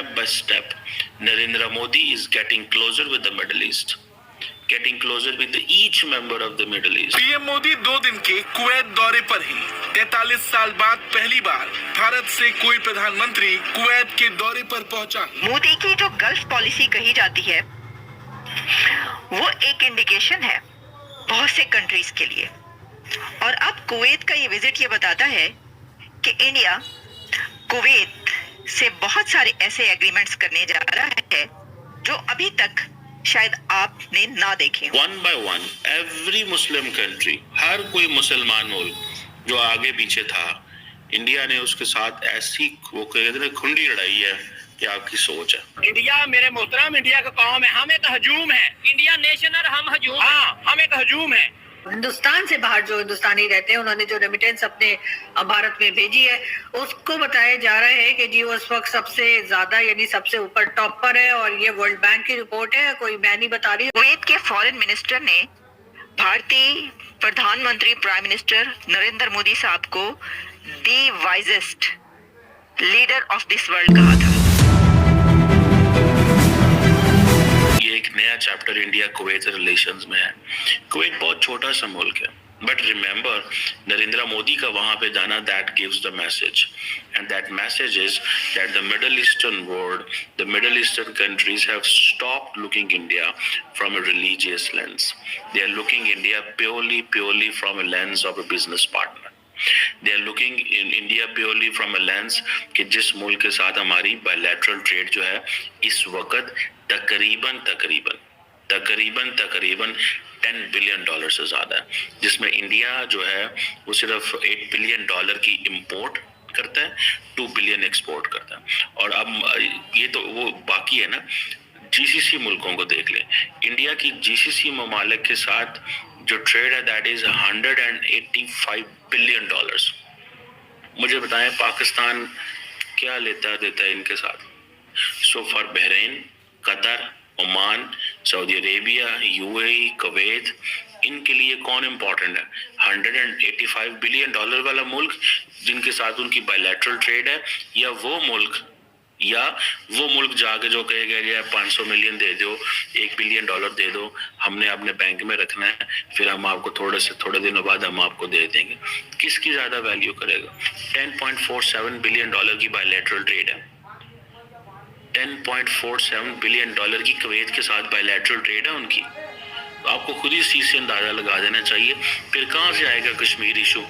step by step, Narendra Modi is getting closer with the Middle East, getting closer with each member of the Middle East. PM Modi 2 दिन के Kuwait दौरे पर ही 43 साल बाद पहली बार भारत से कोई प्रधानमंत्री कुवैत के दौरे पर पहुंचा। मोदी की जो गल्फ पॉलिसी कही जाती है वो एक इंडिकेशन है बहुत से कंट्रीज के लिए, और अब कुवैत का ये विजिट ये बताता है कि इंडिया कुवैत से बहुत सारे ऐसे एग्रीमेंट्स करने जा रहा है जो अभी तक शायद आपने ना देखे। One by one, every Muslim country, हर कोई मुसलमान मुल्क जो आगे पीछे था, इंडिया ने उसके साथ ऐसी वो कहते हैं खुंडी लड़ाई है कि आपकी सोच है। इंडिया मेरे मोहतरम, इंडिया का कौम है, हम एक हजूम है। इंडिया नेशन और हम हजूम। हाँ, हम एक हजूम है। हिंदुस्तान से बाहर जो हिंदुस्तानी रहते हैं उन्होंने जो रेमिटेंस अपने भारत में भेजी है उसको बताया जा रहा है कि जी वो इस वक्त सबसे ज्यादा यानी सबसे ऊपर टॉप पर है, और ये वर्ल्ड बैंक की रिपोर्ट है, कोई मैं नहीं बता रही। कुवैत के फॉरेन मिनिस्टर ने भारतीय प्रधानमंत्री प्राइम मिनिस्टर नरेंद्र मोदी साहब को the wisest leader of this world कहा था। एक नया चैप्टर इंडिया कुवैत रिलेशंस में है। कुवैत बहुत छोटा सा मुल्क है, बट रिमेंबर नरेंद्र मोदी का वहां पे जाना that gives the message, and that message is that the Middle Eastern world, the Middle Eastern countries have stopped looking India from a religious lens. They are looking India purely from a lens of a business partner. They are looking in India purely from a lens कि जिस मुल्क के साथ हमारी bilateral trade जो है इस वक्त तकरीबन $10 बिलियन से ज्यादा है, जिसमें इंडिया जो है वो सिर्फ $8 बिलियन की इंपोर्ट करता है, 2 बिलियन एक्सपोर्ट करता है। और अब ये तो वो बाकी है ना, जीसीसी मुल्कों को देख लें। इंडिया की जीसीसी ममालिक के साथ जो ट्रेड है दैट इज $185 बिलियन। मुझे बताएं पाकिस्तान क्या लेता देता है इनके साथ? So for Bahrain, Qatar, Oman, Saudi Arabia, UAE, Kuwait, इनके लिए कौन इम्पोर्टेंट है? $185 बिलियन वाला मुल्क जिनके साथ उनकी बायलैटरल ट्रेड है, या वो मुल्क जाके जो कहेगा 500 मिलियन दे दो, $1 बिलियन दे दो, हमने अपने बैंक में रखना है, फिर हम आपको थोड़े दिनों बाद हम आपको दे देंगे। किसकी ज्यादा वैल्यू करेगा? $10.47 बिलियन की बायलैटरल ट्रेड है, $10.47 बिलियन की कुवैत के साथ बायलैटरल ट्रेड है उनकी। तो आपको खुद ही चीज से अंदाजा लगा देना चाहिए। फिर कहाँ से आएगा कश्मीर इशू?